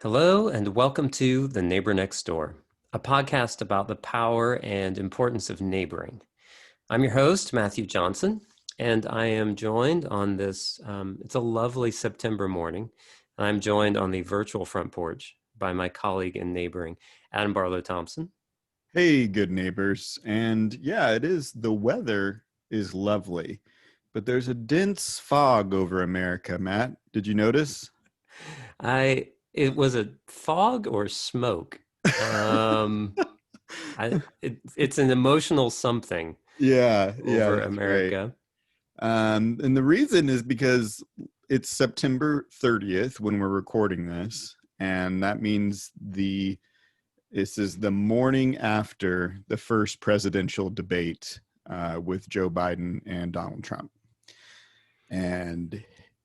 Hello, and welcome to The Neighbor Next Door, a podcast about the power and importance of neighboring. I'm your host, Matthew Johnson, and I am joined on this, it's a lovely September morning, and I'm joined on the virtual front porch by my colleague and neighboring, Adam Barlow Thompson. Hey, good neighbors. And yeah, it is. The weather is lovely, but there's a dense fog over America, Matt. Did you notice? It was a fog or smoke. It's an emotional something Yeah, over that's right. America. And the reason is because it's September 30th when we're recording this, and that means this is the morning after the first presidential debate with Joe Biden and Donald Trump. And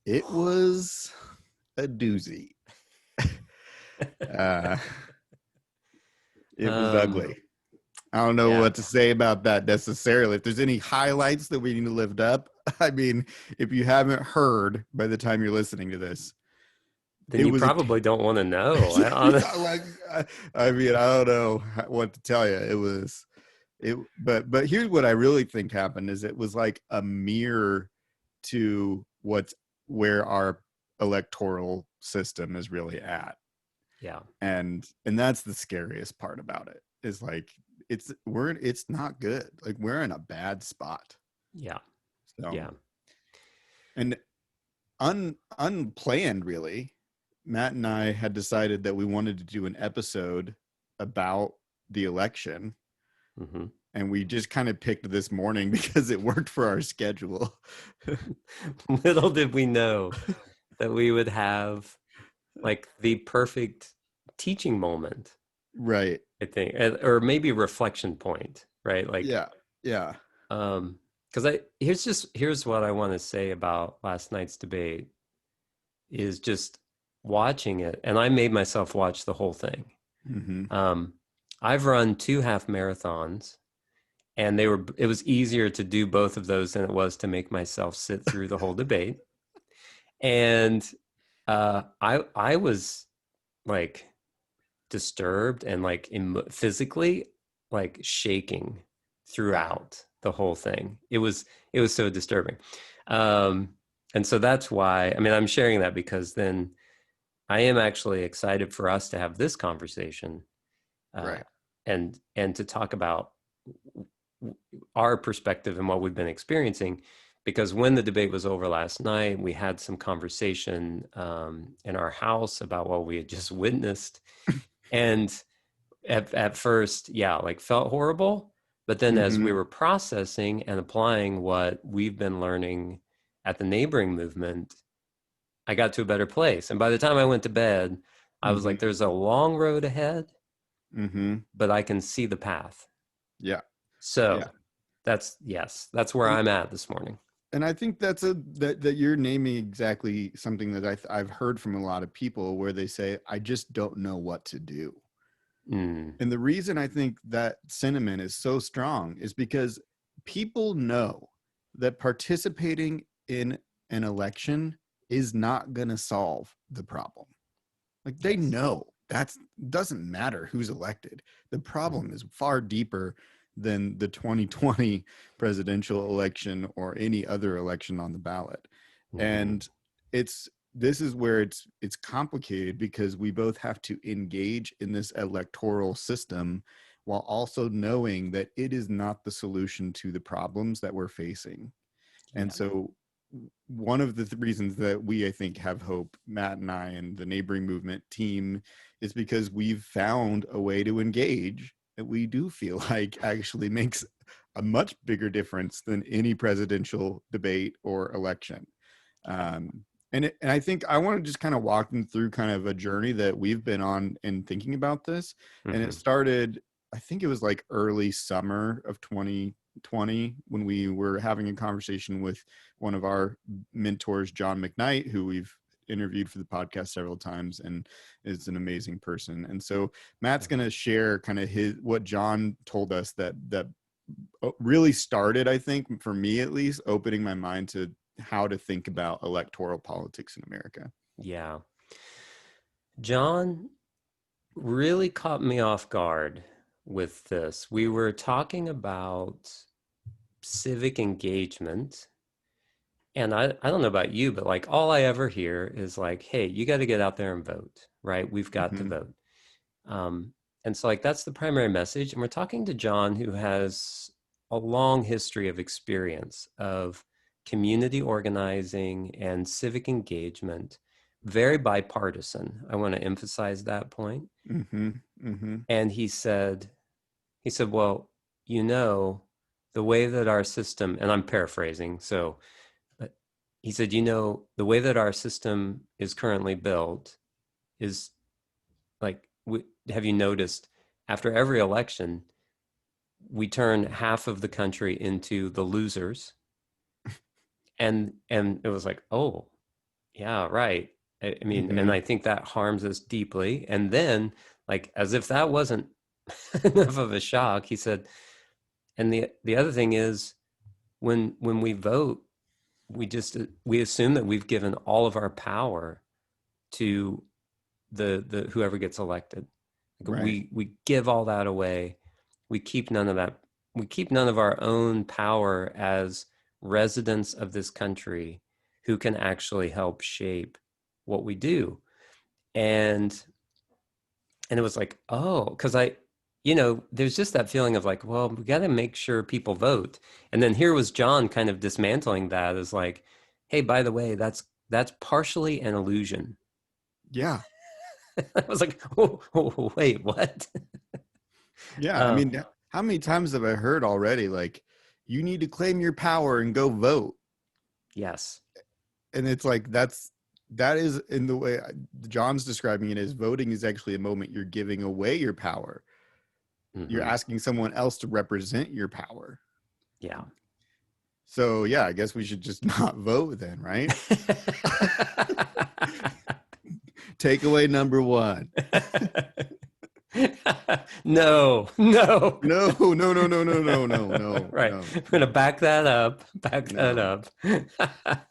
it was a doozy. Uh, it was ugly. I don't know Yeah. what to say about that necessarily. If there's any highlights that we need to lift up, I mean, if you haven't heard by the time you're listening to this, Then it you was a. probably don't want to know. I mean, I don't know what to tell you. But here's what I really think happened: is it was like a mirror to where our electoral system is really at. Yeah. And that's the scariest part about it, is like it's not good. Like, we're in a bad spot. Yeah. So, Yeah. and unplanned, really, Matt and I had decided that we wanted to do an episode about the election, hmm and we just kind of picked this morning because it worked for our schedule. Little did we know that we would have like the perfect teaching moment, Right. I think, or maybe reflection point, right? Like, Yeah. Yeah. because here's what I want to say about last night's debate is just watching it, and I made myself watch the whole thing. Mm-hmm. Um, I've run 2 half marathons, and it was easier to do both of those than it was to make myself sit through the whole debate. And I was like disturbed and like physically like shaking Wow. throughout the whole thing. It was so disturbing. Um, and so that's why, I mean, I'm sharing that because then I am actually excited for us to have this conversation, uh, Right. and to talk about our perspective and what we've been experiencing. Because when the debate was over last night, we had some conversation in our house about what we had just witnessed, and at first, yeah, like felt horrible. But then as Mm-hmm. we were processing and applying what we've been learning at the neighboring movement, I got to a better place. And by the time I went to bed, I was Mm-hmm. like, there's a long road ahead, Mm-hmm. but I can see the path. Yeah. Yeah. So that's where And I'm at this morning. I think that you're naming exactly something that I've heard from a lot of people, where they say, I just don't know what to do. Mm, And the reason I think that sentiment is so strong is because people know that participating in an election is not going to solve the problem. Like, they yes. know that doesn't matter who's elected. The problem is far deeper than the 2020 presidential election or any other election on the ballot. Mm-hmm. And this is where it's complicated, because we both have to engage in this electoral system while also knowing that it is not the solution to the problems that we're facing. And Yeah. so one of the reasons that we, I think, have hope, Matt and I and the neighboring movement team, is because we've found a way to engage that we do feel like actually makes a much bigger difference than any presidential debate or election. Um, and I think I want to just kind of walk them through kind of a journey that we've been on in thinking about this. And it Mm-hmm. started, I think it was like early summer of 2020, when we were having a conversation with one of our mentors, John McKnight, who we've interviewed for the podcast several times and is an amazing person. And so Matt's going to share kind of what John told us that really started, I think, for me at least, opening my mind to how to think about electoral politics in America. Yeah. John really caught me off guard with this. We were talking about civic engagement. And I don't know about you, but like all I ever hear is like, hey, you got to get out there and vote, right? We've got to Hmm. vote. And so, like, that's the primary message. And we're talking to John, who has a long history of experience of community organizing and civic engagement, very bipartisan. I want to emphasize that point. Hmm. Hmm. And he said, well, you know, the way that our system, and I'm paraphrasing, so but he said, the way that our system is currently built is like, have you noticed after every election, we turn half of the country into the losers? And it was like, oh, yeah, right. I mean, and Hmm. I think that harms us deeply. And then, like, as if that wasn't enough of a shock, he said, and the other thing is when we vote, we assume that we've given all of our power to the whoever gets elected. Like Right. we give all that away. We keep none of that. We keep none of our own power as residents of this country who can actually help shape what we do. And and it was like, oh, because there's just that feeling of like, well, we got to make sure people vote. And then here was John kind of dismantling that as like, hey, by the way, that's partially an illusion. Yeah. I was like, oh, wait, what? Yeah. I Um, mean, how many times have I heard already, like, you need to claim your power and go vote? yes. And it's like, that is in the way John's describing it, as voting is actually a moment you're giving away your power. You're Hmm. asking someone else to represent your power. Yeah. So yeah, I guess we should just not vote then, right? Takeaway number one. No, no. No, no, no, no, no, no, no, no, Right. no, I'm going to no, back that up. Back that no. up.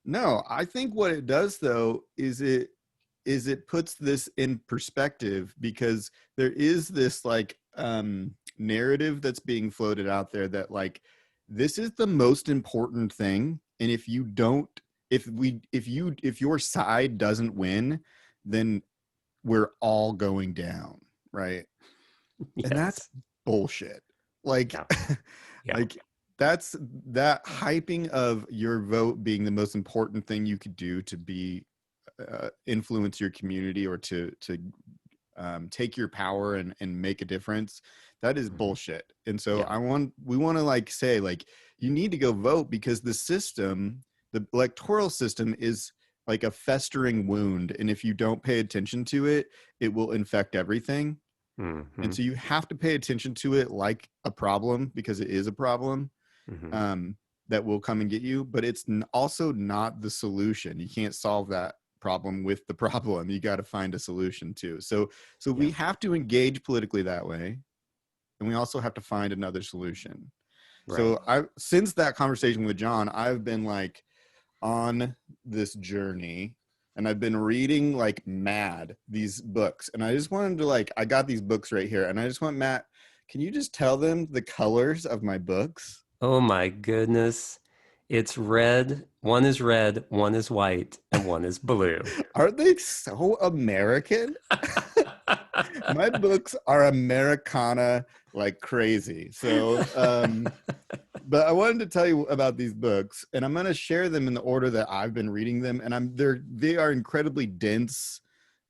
No, I think what it does though is it puts this in perspective, because there is this like narrative that's being floated out there that like this is the most important thing, and if you don't if your side doesn't win, then we're all going down, right? And that's Yes. bullshit. Like Yeah. Yeah. like that's that hyping of your vote being the most important thing you could do to be influence your community, or to take your power and make a difference. That is Mhm. bullshit. And so Yeah. we want to like say like, you need to go vote, because the electoral system is like a festering wound, and if you don't pay attention to it, it will infect everything. And Hmm. so you have to pay attention to it like a problem, because it is a problem, Hmm. um, that will come and get you. But it's also not the solution. You can't solve that problem with the problem. You got to find a solution too. So we Yeah. have to engage politically that way, and we also have to find another solution. Right. So I since that conversation with John, I've been like on this journey, and I've been reading like mad these books, and I just wanted to like, I got these books right here, and I just want Matt, can you just tell them the colors of my books? Oh my goodness. It's red. One is red, one is white, and one is blue. Aren't they so American? My books are Americana like crazy. So but I wanted to tell you about these books, and I'm going to share them in the order that I've been reading them, and they are incredibly dense,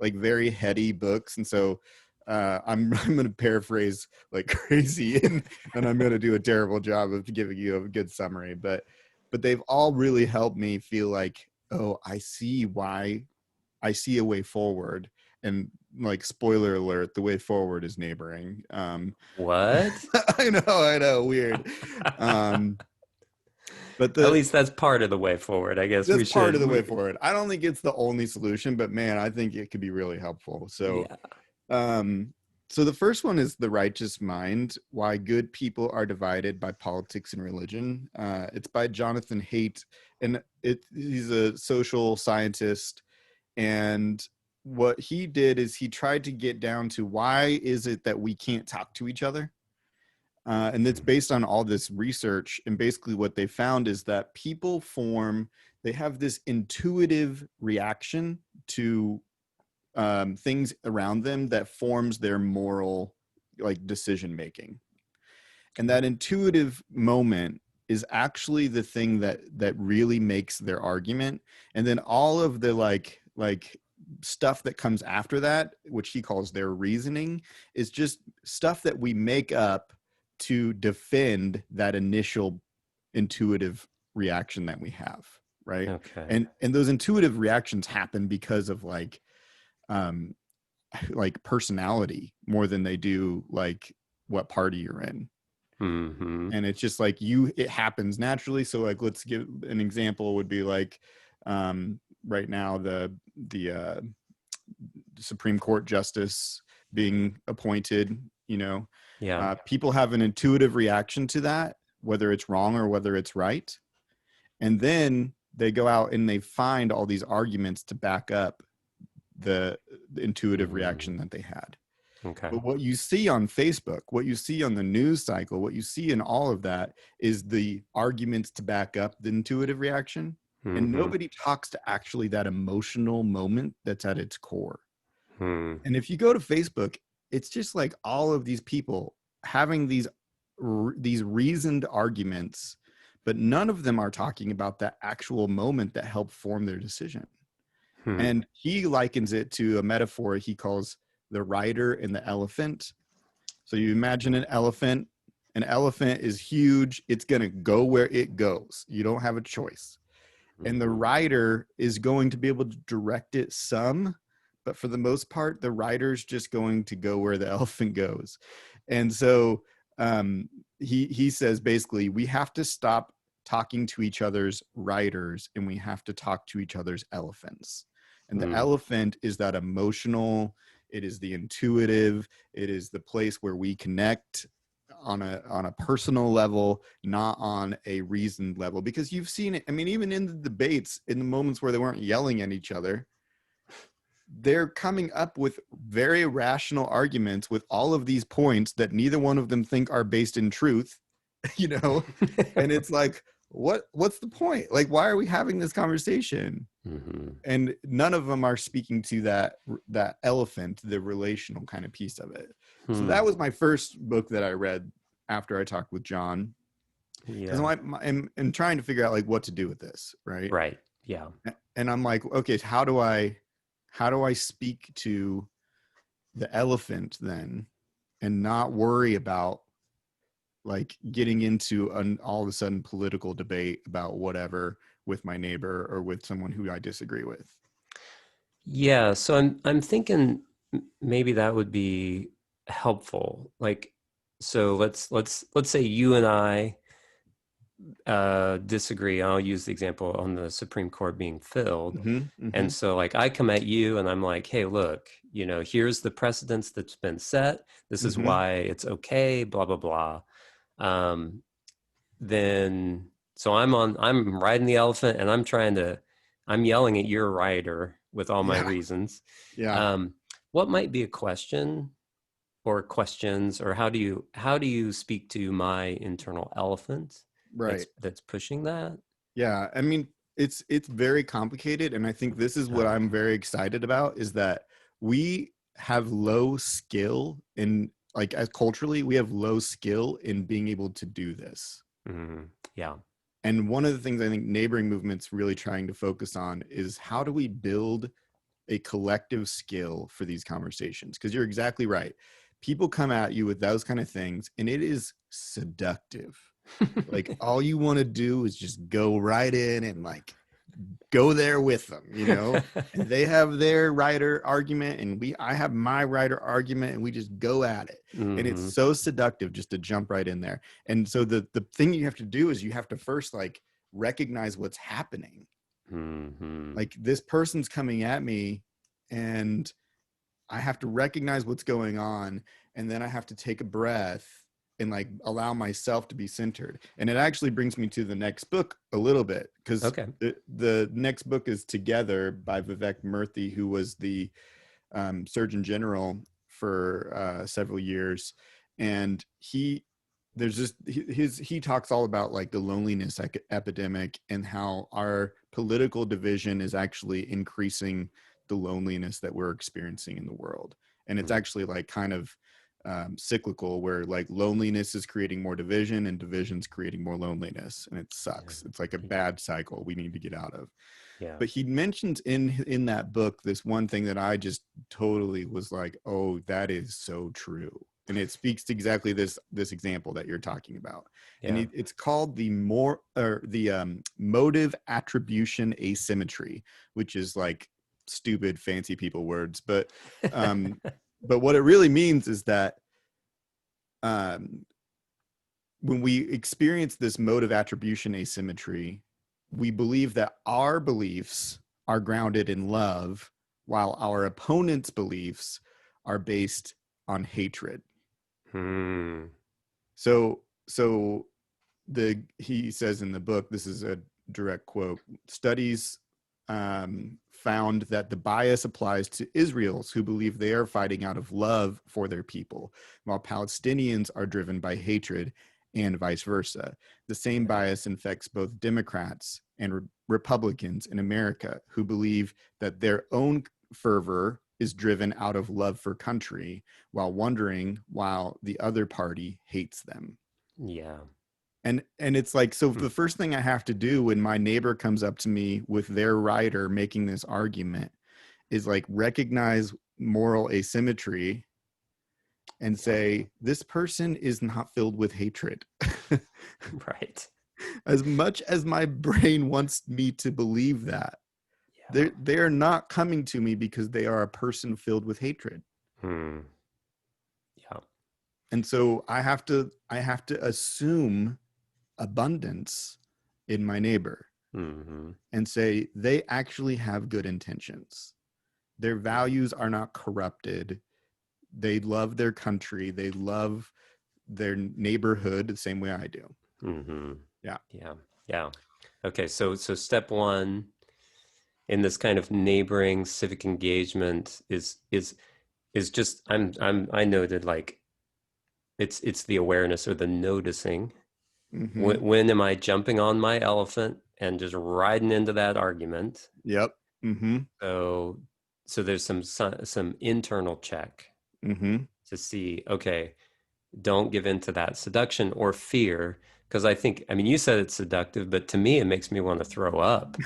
like very heady books. And so I'm going to paraphrase like crazy, and I'm going to do a terrible job of giving you a good summary, but they've all really helped me feel like, oh, I see a way forward. And like, spoiler alert, the way forward is neighboring. What? I know, weird. Um, but At the least that's part of the way forward. I guess That's we part of should. the way forward. I don't think it's the only solution, but man, I think it could be really helpful. Yeah. Um, so the first one is The Righteous Mind: Why Good People Are Divided by Politics and Religion. It's by Jonathan Haidt, and he's a social scientist, and what he did is he tried to get down to why is it that we can't talk to each other. And it's based on all this research. And basically what they found is that people they have this intuitive reaction to things around them that forms their moral like decision making. And that intuitive moment is actually the thing that really makes their argument. And then all of the like stuff that comes after that, which he calls their reasoning, is just stuff that we make up to defend that initial intuitive reaction that we have, right? Okay. And those intuitive reactions happen because of um like personality more than they do like what party you're in. Mm-hmm. And it's just like it happens naturally. So like let's give an example would be like right now the Supreme Court justice being appointed, Yeah. people have an intuitive reaction to that, whether it's wrong or whether it's right. And then they go out and they find all these arguments to back up the intuitive reaction that they had. Okay. But what you see on Facebook, what you see on the news cycle, what you see in all of that is the arguments to back up the intuitive reaction. And Mm-hmm. nobody talks to actually that emotional moment that's at its core. Hmm. And if you go to Facebook, it's just like all of these people having these reasoned arguments, but none of them are talking about that actual moment that helped form their decision. Hmm. And he likens it to a metaphor he calls the rider and the elephant. So you imagine an elephant is huge. It's going to go where it goes. You don't have a choice. And the rider is going to be able to direct it some, but for the most part, the rider's just going to go where the elephant goes. And so he says basically, we have to stop talking to each other's riders and we have to talk to each other's elephants. And the elephant is that emotional, it is the intuitive, it is the place where we connect on a personal level, not on a reasoned level. Because you've seen it, I mean, even in the debates, in the moments where they weren't yelling at each other, they're coming up with very rational arguments with all of these points that neither one of them think are based in truth, and it's like, what's the point? Like, why are we having this conversation? Mm-hmm. And none of them are speaking to that elephant, the relational kind of piece of it. So Hmm. that was my first book that I read after I talked with John, because Yeah. I'm trying to figure out like what to do with this, right? Right. Yeah. And I'm like, okay, so how do I speak to the elephant then and not worry about like getting into an all of a sudden political debate about whatever with my neighbor or with someone who I disagree with? Yeah. So I'm thinking maybe that would be helpful. Like, so let's say you and I disagree. I'll use the example on the Supreme Court being filled. Mm-hmm, mm-hmm, And so like I come at you and I'm like, hey, look, here's the precedence that's been set. This is mm-hmm. why it's okay, blah, blah, blah. Um, then so I'm riding the elephant and I'm yelling at your rider with all my Yeah, reasons. yeah, Um, what might be a question or questions, or how do you speak to my internal elephant right. that's pushing that? Yeah, I mean, it's very complicated, and I think this is what I'm Okay. very excited about is that we have low skill in like as culturally we have low skill in being able to do this. Yeah. And one of the things I think neighboring movements really trying to focus on is how do we build a collective skill for these conversations? Because you're exactly right. People come at you with those kind of things, and it is seductive. Like all you want to do is just go right in and like go there with them. And they have their writer argument and I have my writer argument and we just go at it. And it's Hmm. so seductive just to jump right in there. And so the thing you have to do is you have to first like recognize what's happening. Hmm. Like this person's coming at me and I have to recognize what's going on, and then I have to take a breath and like allow myself to be centered. And it actually brings me to the next book a little bit, because Okay. the next book is Together by Vivek Murthy, who was the Surgeon General for several years. And he talks all about like the loneliness epidemic, and how our political division is actually increasing the loneliness that we're experiencing in the world. And it's actually like kind of cyclical, where like loneliness is creating more division and division's creating more loneliness, and it sucks. It's like a bad cycle we need to get out of. Yeah. But he mentions in that book this one thing that I just totally was like, oh, that is so true. And it speaks to exactly this example that you're talking about. Yeah. And it's called the motive attribution asymmetry, which is like stupid fancy people words, but what it really means is that when we experience this motive attribution asymmetry, we believe that our beliefs are grounded in love, while our opponent's beliefs are based on hatred. So he says in the book, this is a direct quote, studies found that the bias applies to Israelis who believe they are fighting out of love for their people, while Palestinians are driven by hatred, and vice versa. The same bias infects both Democrats and Republicans in America, who believe that their own fervor is driven out of love for country, while wondering why the other party hates them. Yeah. And it's like, so the first thing I have to do when my neighbor comes up to me with their writer making this argument is like recognize moral asymmetry and say, this person is not filled with hatred. Right. As much as my brain wants me to believe that, they are not coming to me because they are a person filled with hatred. Yeah. And so I have to assume abundance in my neighbor, and say they actually have good intentions. Their values are not corrupted. They love their country. They love their neighborhood the same way I do. Yeah. Okay. So step one in this kind of neighboring civic engagement is just I noted like it's the awareness or the noticing. When am I jumping on my elephant and just riding into that argument? Yep. So there's some internal check to see, okay, don't give in to that seduction or fear, because I mean, you said it's seductive, but to me, it makes me want to throw up.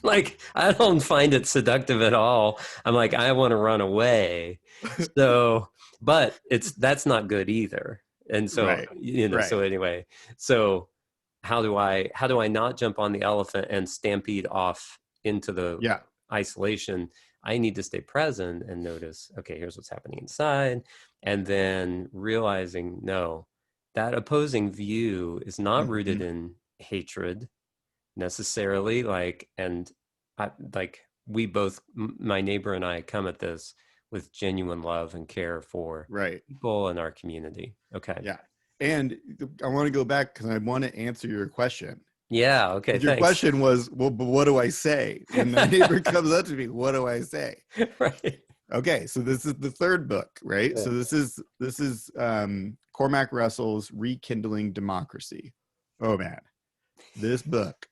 Like, I don't find it seductive at all. I'm like, I want to run away. So, but that's not good either. And so, right. so anyway, so how do I not jump on the elephant and stampede off into the isolation? I need to stay present and notice, okay, here's what's happening inside. And then realizing, no, that opposing view is not rooted in hatred necessarily, we both, my neighbor and I, come at this with genuine love and care for people in our community. Okay. And I want to go back because I want to answer your question. Yeah. Okay. Your thanks. question was, well, but what do I say when my neighbor comes up to me? What do I say? Right. Okay, so this is the third book, right? So this is Cormac Russell's Rekindling Democracy. Oh man, this book,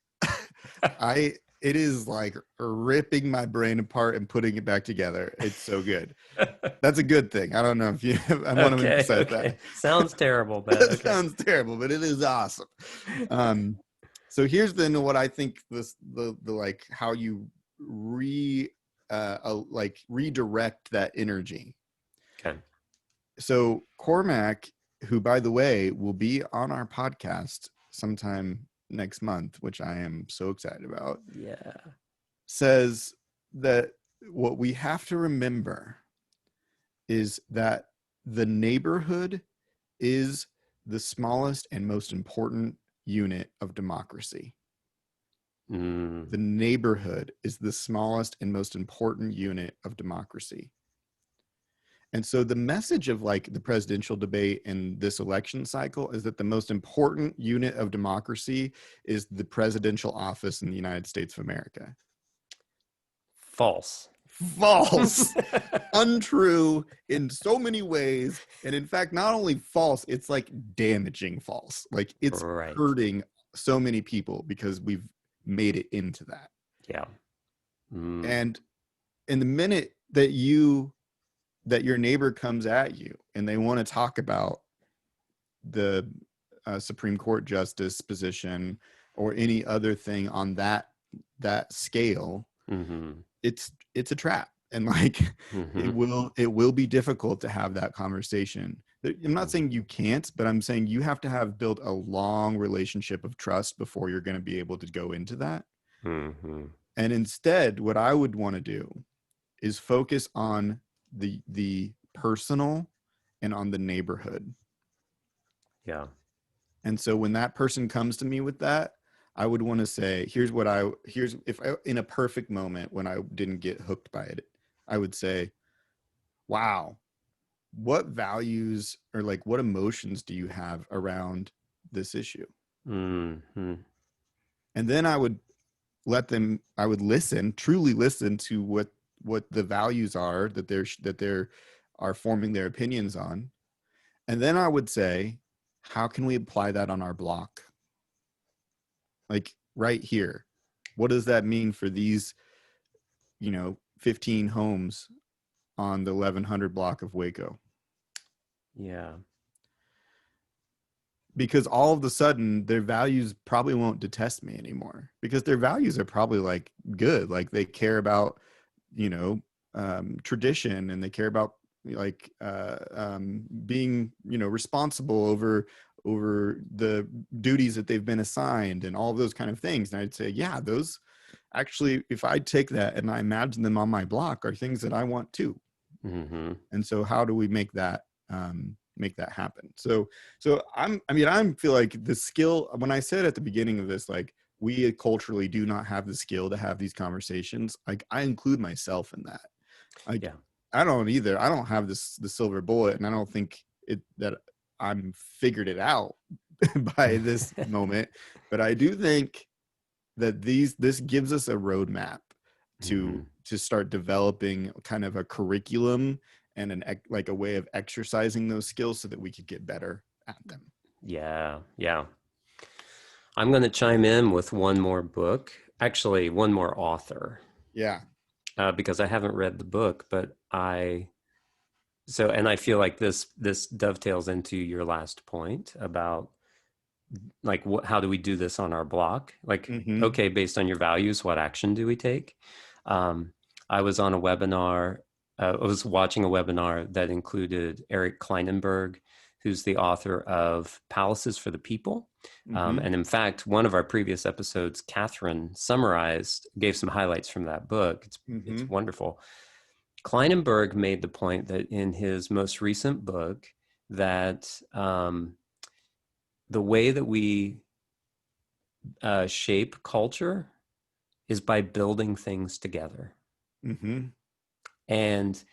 it is like ripping my brain apart and putting it back together. It's so good. That's a good thing. I don't know if you. I want to emphasize that. Sounds terrible, but it sounds terrible, but it is awesome. So here's then what I think the like how you redirect that energy. Okay. So Cormac, who by the way will be on our podcast sometime next month, which I am so excited about, says that what we have to remember is that the neighborhood is the smallest and most important unit of democracy. The neighborhood is the smallest and most important unit of democracy. And so the message of like the presidential debate in this election cycle is that the most important unit of democracy is the presidential office in the United States of America. False. False. Untrue in so many ways. And in fact, not only false, it's like damaging false. Like it's Right. hurting so many people because we've made it into that. Yeah. Mm. And in the minute that your neighbor comes at you and they want to talk about the Supreme Court justice position or any other thing on that scale, Mm-hmm. it's a trap, and like Mm-hmm. it will be difficult to have that conversation. I'm not saying you can't, but I'm saying you have to have built a long relationship of trust before you're going to be able to go into that. Mm-hmm. And instead, what I would want to do is focus on the personal and on the neighborhood. Yeah. And so when that person comes to me with that, I would want to say, here's if I, in a perfect moment when I didn't get hooked by it, I would say, wow, what values or like what emotions do you have around this issue? Mm-hmm. And then I would listen, truly listen to what the values are that they're are forming their opinions on. And then I would say, how can we apply that on our block? Like right here. What does that mean for these, 15 homes on the 1100 block of Waco? Yeah. Because all of a sudden their values probably won't detest me anymore, because their values are probably like good. Like they care about, you know, tradition, and they care about like being, responsible over the duties that they've been assigned and all of those kind of things. And I'd say, yeah, those actually, if I take that and I imagine them on my block, are things that I want too. Mm-hmm. And so how do we make that happen? So I feel like the skill, when I said at the beginning of this, like we culturally do not have the skill to have these conversations, like I include myself in that. Like Yeah. I don't either. I don't have the silver bullet, and I don't think that I'm figured it out by this moment. But I do think that this gives us a roadmap Mm-hmm. to start developing kind of a curriculum and like a way of exercising those skills so that we could get better at them. Yeah. Yeah. I'm going to chime in with one more book, actually, one more author, Yeah. because I haven't read the book, but and I feel like this dovetails into your last point about like how do we do this on our block? Like, Mm-hmm. okay, based on your values, what action do we take? Um, I was on a webinar. I was watching a webinar that included Eric Kleinenberg, who's the author of Palaces for the People. Mm-hmm. And in fact, one of our previous episodes, Catherine gave some highlights from that book. It's Mm-hmm. wonderful. Kleinenberg made the point that in his most recent book, that the way that we shape culture is by building things together. Mm-hmm. And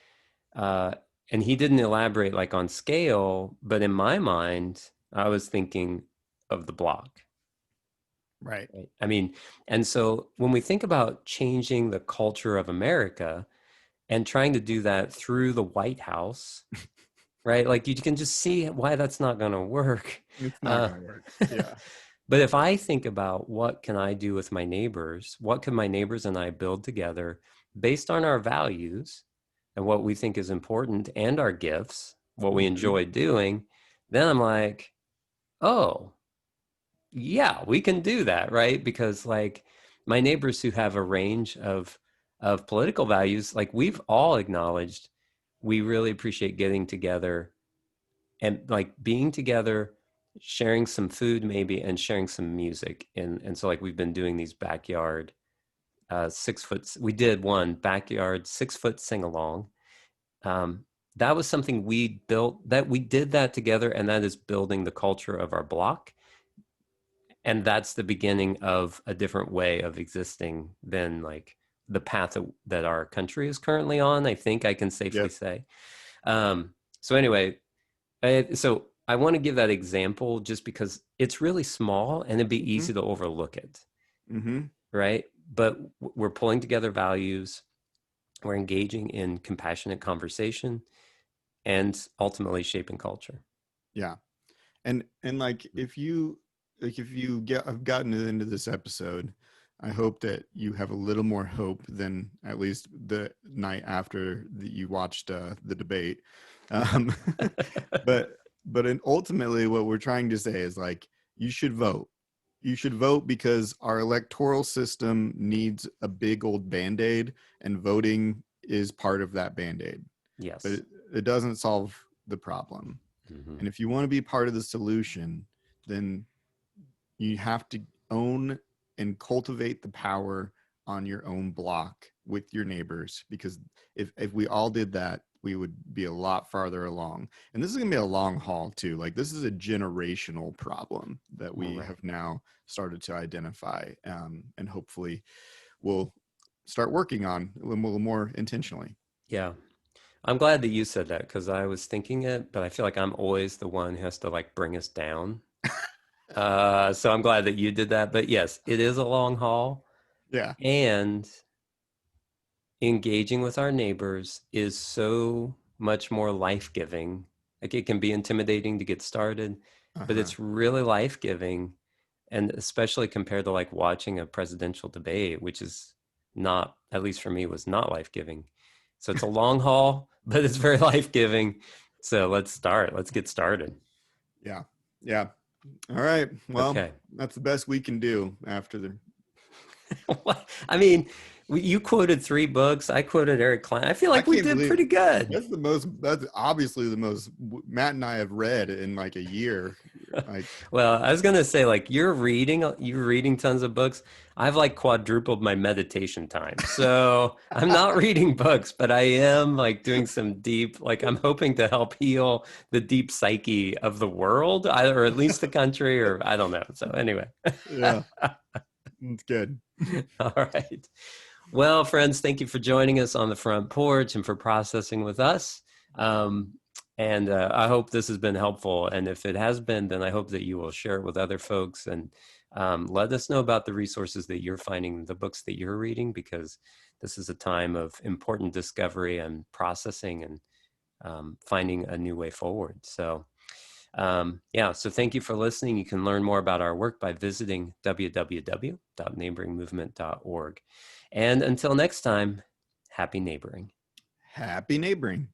uh, and he didn't elaborate like on scale, but in my mind, I was thinking of the block. Right. Right? I mean, and so when we think about changing the culture of America and trying to do that through the White House, right? Like you can just see why that's not going to work. It's not Uh, gonna work. Yeah. but if I think about what can I do with my neighbors, what can my neighbors and I build together based on our values and what we think is important and our gifts, what we Mm-hmm. enjoy doing, then I'm like, oh, yeah, we can do that, right? Because like my neighbors who have a range of political values, like we've all acknowledged, we really appreciate getting together and like being together, sharing some food maybe, and sharing some music. And so like we've been doing these backyard 6 foot. We did one backyard 6 foot sing along. Um, that was something we built, that we did that together, and that is building the culture of our block. And that's the beginning of a different way of existing than like the path that our country is currently on. I think I can safely Yep. say. So anyway, so I want to give that example just because it's really small and it'd be Mm-hmm. easy to overlook it, Mm-hmm. right? But we're pulling together values, we're engaging in compassionate conversation, and ultimately shaping culture. Yeah. And like if you get have gotten into this episode, I hope that you have a little more hope than at least the night after you watched the debate. um but ultimately what we're trying to say is like you should vote. You should vote because our electoral system needs a big old band-aid, and voting is part of that band-aid, but Yes. it doesn't solve the problem. Hmm. And if you want to be part of the solution, then you have to own and cultivate the power on your own block with your neighbors. Because if we all did that, we would be a lot farther along. And this is going to be a long haul too. Like this is a generational problem that we Right. have now started to identify, and hopefully we'll start working on a little more intentionally. Yeah. I'm glad that you said that because I was thinking it, but I feel like I'm always the one who has to like bring us down. So I'm glad that you did that. But yes, it is a long haul, Yeah. and engaging with our neighbors is so much more life-giving. Like it can be intimidating to get started, but Uh-huh. it's really life-giving, and especially compared to like watching a presidential debate, which is not, at least for me, was not life-giving. So it's a long haul, but it's very life-giving. So let's start. Let's get started. Yeah. Yeah. All right. Well, Okay. that's the best we can do after the. I mean, you quoted three books. I quoted Eric Klein. I feel I like we can't did believe pretty good. that's the most. That's obviously the most Matt and I have read in like a year. Like, Well, I was gonna say, like, you're reading tons of books. I've like quadrupled my meditation time. So I'm not reading books, but I am like doing some deep, like I'm hoping to help heal the deep psyche of the world, either, or at least the country, or I don't know. So anyway. yeah, it's good. All right. Well, friends, thank you for joining us on the front porch and for processing with us. Um, and I hope this has been helpful. And if it has been, then I hope that you will share it with other folks and let us know about the resources that you're finding, the books that you're reading, because this is a time of important discovery and processing and finding a new way forward. So, yeah, so thank you for listening. You can learn more about our work by visiting www.neighboringmovement.org. And until next time, happy neighboring. Happy neighboring.